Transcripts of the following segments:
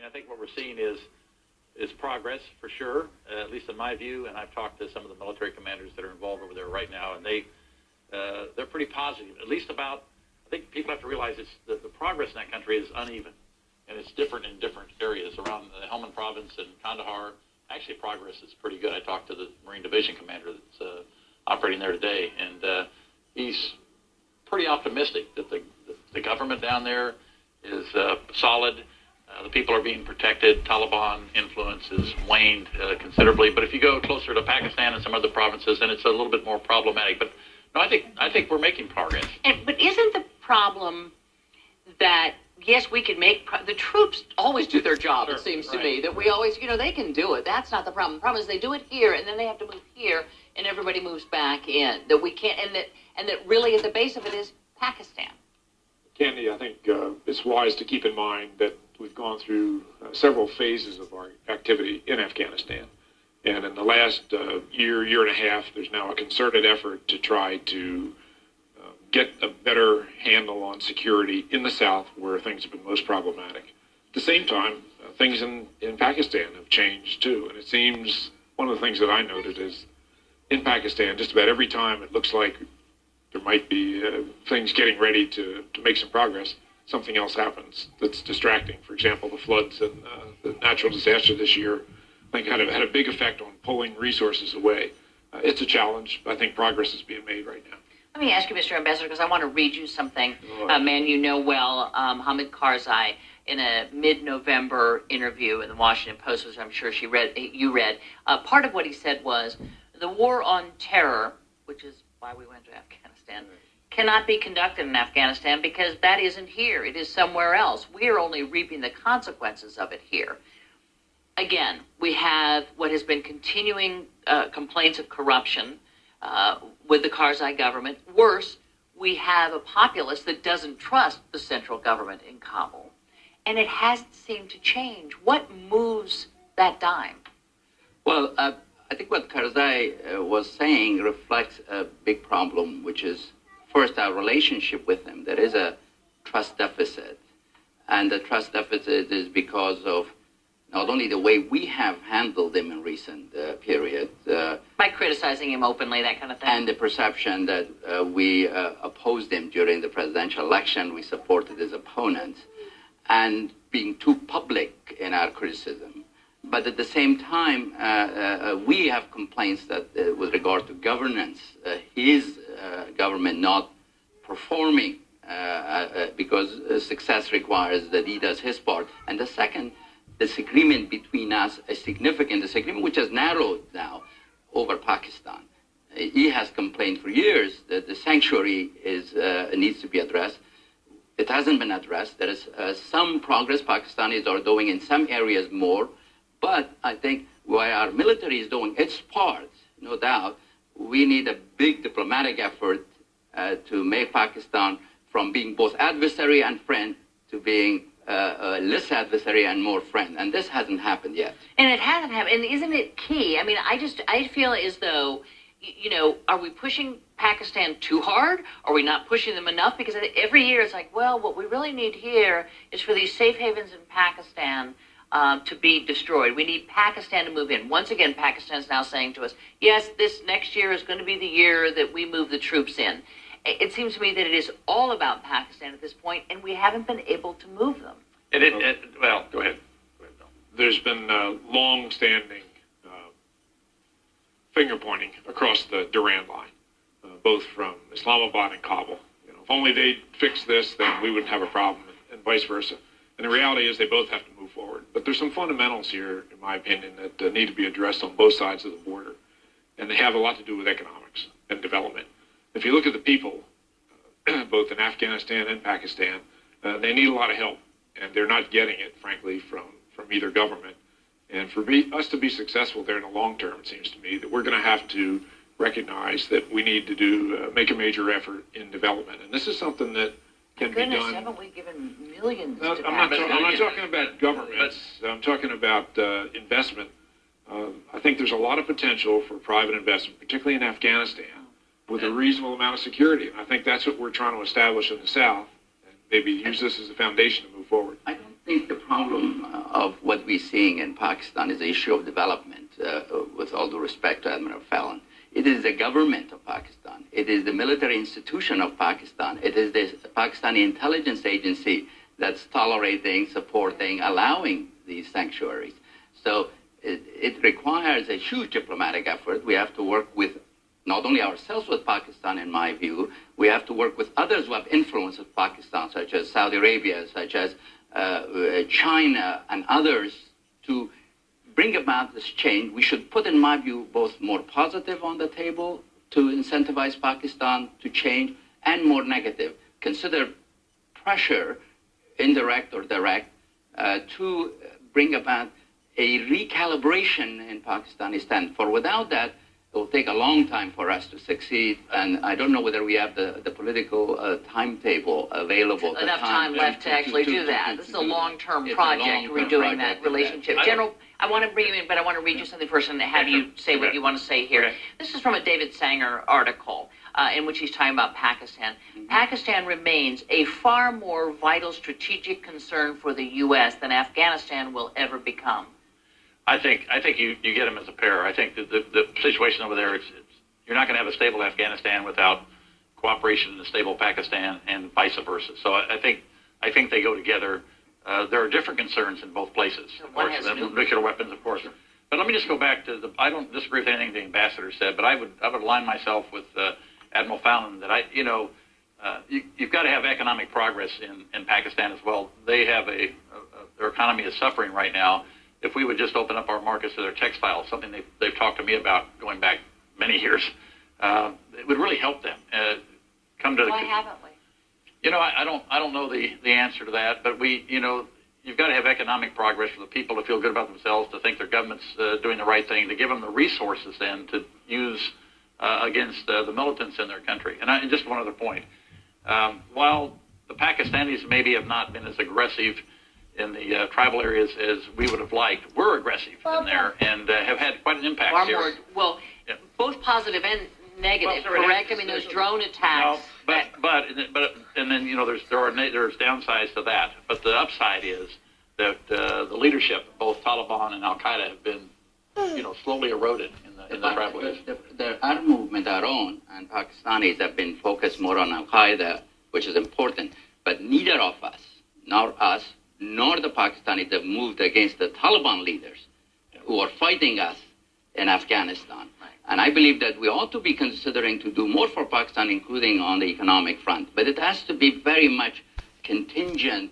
mean, I think what we're seeing is progress for sure, at least in my view. And I've talked to some of the military commanders that are involved over there right now, and they're pretty positive, at least about. I think people have to realize the progress in that country is uneven, and it's different in different areas around the Helmand province and Kandahar. Actually, progress is pretty good. I talked to the Marine Division commander that's operating there today, and he's pretty optimistic that the government down there is solid. The people are being protected. Taliban influence has waned considerably. But if you go closer to Pakistan and some other provinces, then it's a little bit more problematic. But no, I think we're making progress. But isn't the problem that, yes, we can make the troops always do their job, sure, it seems to me, that we always, they can do it. That's not the problem. The problem is they do it here, and then they have to move here, and everybody moves back in. That we can't, and that really at the base of it is Pakistan. Candy, I think it's wise to keep in mind that we've gone through several phases of our activity in Afghanistan. And in the last year and a half, there's now a concerted effort to try to get a better handle on security in the South, where things have been most problematic. At the same time, things in Pakistan have changed too. And it seems one of the things that I noted is in Pakistan, just about every time it looks like there might be things getting ready to make some progress, something else happens that's distracting. For example, the floods and the natural disaster this year, I think had a big effect on pulling resources away. It's a challenge, but I think progress is being made right now. Let me ask you, Mr. Ambassador, because I want to read you something. A man you know well, Hamid Karzai, in a mid-November interview in the Washington Post, which I'm sure you read, part of what he said was, the war on terror, which is why we went to Afghanistan, cannot be conducted in Afghanistan because that isn't here. It is somewhere else. We are only reaping the consequences of it here. Again, we have what has been continuing complaints of corruption with the Karzai government. Worse, we have a populace that doesn't trust the central government in Kabul. And it hasn't seemed to change. What moves that dime? Well, I think what Karzai was saying reflects a big problem, which is, first, our relationship with them. There is a trust deficit. And the trust deficit is because of not only the way we have handled him in recent period. By criticizing him openly, that kind of thing. And the perception that we opposed him during the presidential election, we supported his opponents, and being too public in our criticism. But at the same time, we have complaints that with regard to governance, his government not performing because success requires that he does his part. And the second, disagreement between us, a significant disagreement, which has narrowed now over Pakistan. He has complained for years that the sanctuary needs to be addressed. It hasn't been addressed. There is some progress Pakistanis are doing in some areas more, but I think while our military is doing its part, no doubt, we need a big diplomatic effort to make Pakistan from being both adversary and friend to being less adversary and more friend. And this hasn't happened yet. And it hasn't happened. And isn't it key? I mean, I feel as though, are we pushing Pakistan too hard? Are we not pushing them enough? Because every year it's like, well, what we really need here is for these safe havens in Pakistan to be destroyed. We need Pakistan to move in. Once again, Pakistan is now saying to us, yes, this next year is going to be the year that we move the troops in. It seems to me that it is all about Pakistan at this point, and we haven't been able to move them. Well, go ahead. Bill. There's been long-standing finger-pointing across the Durand line, both from Islamabad and Kabul. If only they'd fix this, then we wouldn't have a problem, and vice versa. And the reality is they both have to move forward. But there's some fundamentals here, in my opinion, that need to be addressed on both sides of the border. And they have a lot to do with economics and development. If you look at the people, both in Afghanistan and Pakistan, they need a lot of help. And they're not getting it, frankly, from either government. And for us to be successful there in the long term, it seems to me that we're going to have to recognize that we need to make a major effort in development. And this is something that can be done. Haven't we given millions to I'm not talking about governments. I'm talking about investment. I think there's a lot of potential for private investment, particularly in Afghanistan, with a reasonable amount of security. And I think that's what we're trying to establish in the South, and maybe use this as a foundation to move forward. I don't think the problem of what we're seeing in Pakistan is the issue of development, with all due respect to Admiral Fallon. It is the government of Pakistan. It is the military institution of Pakistan. It is the Pakistani intelligence agency that's tolerating, supporting, allowing these sanctuaries. So it requires a huge diplomatic effort. We have to work with not only ourselves with Pakistan, in my view, we have to work with others who have influence with Pakistan, such as Saudi Arabia, such as China and others, to bring about this change. We should put, in my view, both more positive on the table to incentivize Pakistan to change and more negative. Consider pressure, indirect or direct, to bring about a recalibration in Pakistani stand. For without that, it will take a long time for us to succeed, and I don't know whether we have the political timetable available. Enough time left to actually do that. This is a long-term project, redoing that relationship. General, I want to bring you in, but I want to read you something first and have you say what you want to say here. This is from a David Sanger article in which he's talking about Pakistan. Pakistan remains a far more vital strategic concern for the U.S. than Afghanistan will ever become. I think you get them as a pair. I think the situation over there, you're not going to have a stable Afghanistan without cooperation in a stable Pakistan, and vice versa. So I think they go together. There are different concerns in both places. Of course, nuclear weapons, of course. But let me just go back to I don't disagree with anything the ambassador said, but I would align myself with Admiral Fallon that you've got to have economic progress in Pakistan as well. They have their economy is suffering right now. If we would just open up our markets to their textiles, something they've talked to me about going back many years, it would really help them. Why haven't we? I don't know the answer to that, but you've got to have economic progress for the people to feel good about themselves, to think their government's doing the right thing, to give them the resources then to use against the militants in their country. And just one other point. While the Pakistanis maybe have not been as aggressive in the tribal areas as we would have liked, we're aggressive in there and have had quite an impact here. Both positive and negative, correct? I mean, those drone attacks. No, but and then there's downsides to that. But the upside is that the leadership, both Taliban and Al Qaeda, have been slowly eroded in the tribal areas. Our movement, our own, and Pakistanis have been focused more on Al Qaeda, which is important. But neither of us, nor us, nor the Pakistanis, have moved against the Taliban leaders who are fighting us in Afghanistan. And I believe that we ought to be considering to do more for Pakistan, including on the economic front. But it has to be very much contingent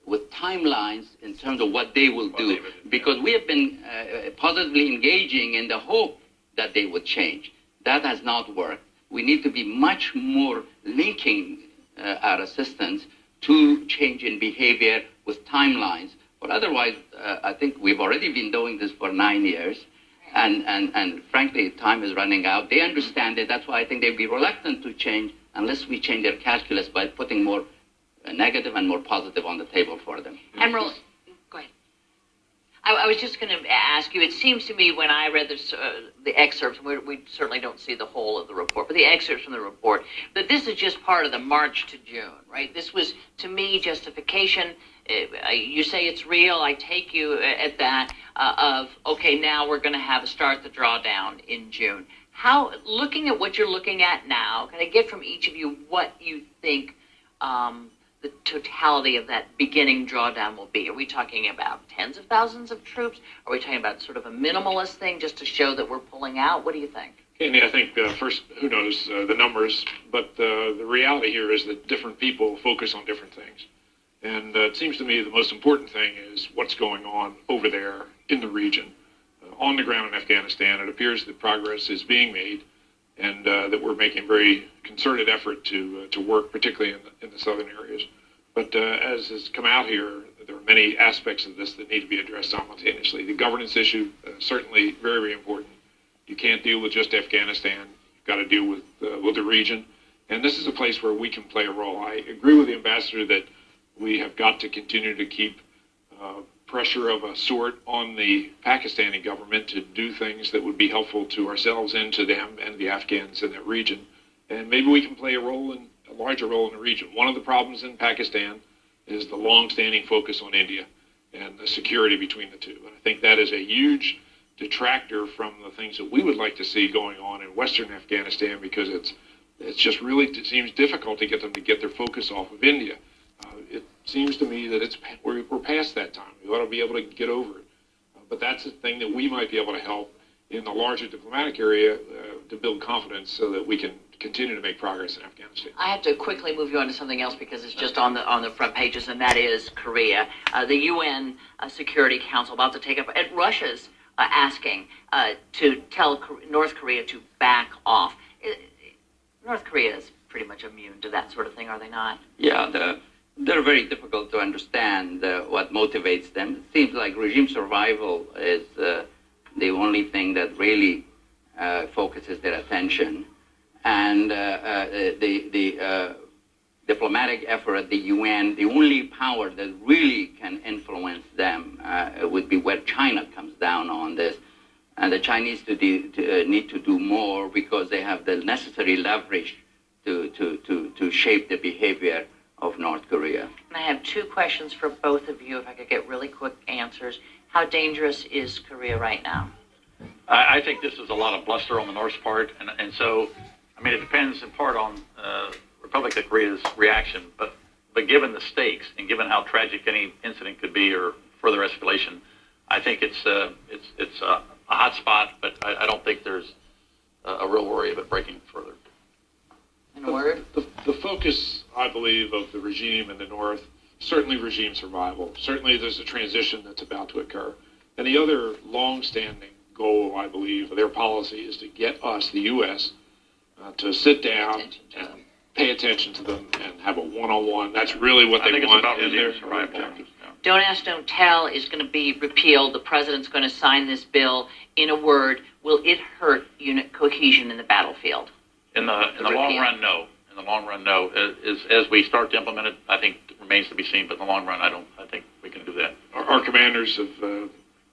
with timelines in terms of what they will do. Because we have been positively engaging in the hope that they would change. That has not worked. We need to be much more linking our assistance to change in behavior with timelines. But otherwise, I think we've already been doing this for 9 years. And frankly, time is running out. They understand it. That's why I think they'd be reluctant to change unless we change their calculus by putting more negative and more positive on the table for them. Admiral, go ahead. I was just going to ask you, it seems to me when I read the excerpts, and we certainly don't see the whole of the report, but the excerpts from the report, that this is just part of the march to June, right? This was, to me, justification. You say it's real, I take you at that, of, okay, now we're going to start the drawdown in June. How, looking at what you're looking at now, can I get from each of you what you think the totality of that beginning drawdown will be? Are we talking about tens of thousands of troops? Are we talking about sort of a minimalist thing just to show that we're pulling out? What do you think? Andy, I think first, who knows the numbers, but the reality here is that different people focus on different things. And it seems to me the most important thing is what's going on over there in the region. On the ground in Afghanistan, it appears that progress is being made, and that we're making a very concerted effort to work, particularly in the southern areas. But as has come out here, there are many aspects of this that need to be addressed simultaneously. The governance issue, certainly very, very important. You can't deal with just Afghanistan. You've got to deal with the region. And this is a place where we can play a role. I agree with the ambassador that we have got to continue to keep pressure of a sort on the Pakistani government to do things that would be helpful to ourselves and to them and the Afghans in that region. And maybe we can play a larger role in the region. One of the problems in Pakistan is the long-standing focus on India. and the security between the two. And I think that is a huge detractor from the things that we would like to see going on in Western Afghanistan, because it's just really, it seems difficult to get them to get their focus off of India. It seems to me that we're past that time. We ought to be able to get over it. But that's the thing that we might be able to help in the larger diplomatic area to build confidence so that we can continue to make progress in Afghanistan. I have to quickly move you on to something else because it's just on the front pages, and that is Korea. The UN Security Council about to take up, and Russia's asking to tell North Korea to back off. North Korea is pretty much immune to that sort of thing, are they not? Yeah, they're very difficult to understand what motivates them. It seems like regime survival is the only thing that really focuses their attention. And the diplomatic effort at the UN, the only power that really can influence them would be where China comes down on this. And the Chinese need to do more because they have the necessary leverage to shape the behavior of North Korea. And I have two questions for both of you, if I could get really quick answers. How dangerous is Korea right now? I think this is a lot of bluster on the North's part, and so, I mean, it depends in part on Republic of Korea's reaction, but given the stakes and given how tragic any incident could be or further escalation, I think it's a hot spot, but I don't think there's a real worry of it breaking further. In a word? The focus, I believe, of the regime in the North, certainly regime survival. Certainly there's a transition that's about to occur. And the other long-standing goal, I believe, of their policy is to get us, the U.S., to sit down and pay attention to them and have a one-on-one. That's really what they want. I think it's about in regime their survival. objectives. Don't Ask, Don't Tell is going to be repealed. The president's going to sign this bill. In a word, will it hurt unit cohesion in the battlefield? In the long run, no. In the long run, no. As we start to implement it, I think it remains to be seen. But in the long run, I think we can do that. Our commanders have,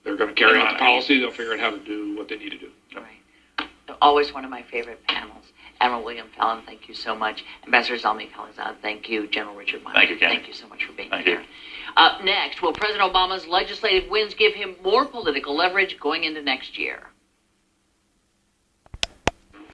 they're going to carry out the policy. They'll figure out how to do what they need to do. Right. Always one of my favorite panels. Admiral William Fallon, thank you so much. Ambassador Zalmay Khalilzad, thank you. General Richard Meyer, thank you, Ken. Thank you so much for being thank here. You. Up next, will President Obama's legislative wins give him more political leverage going into next year?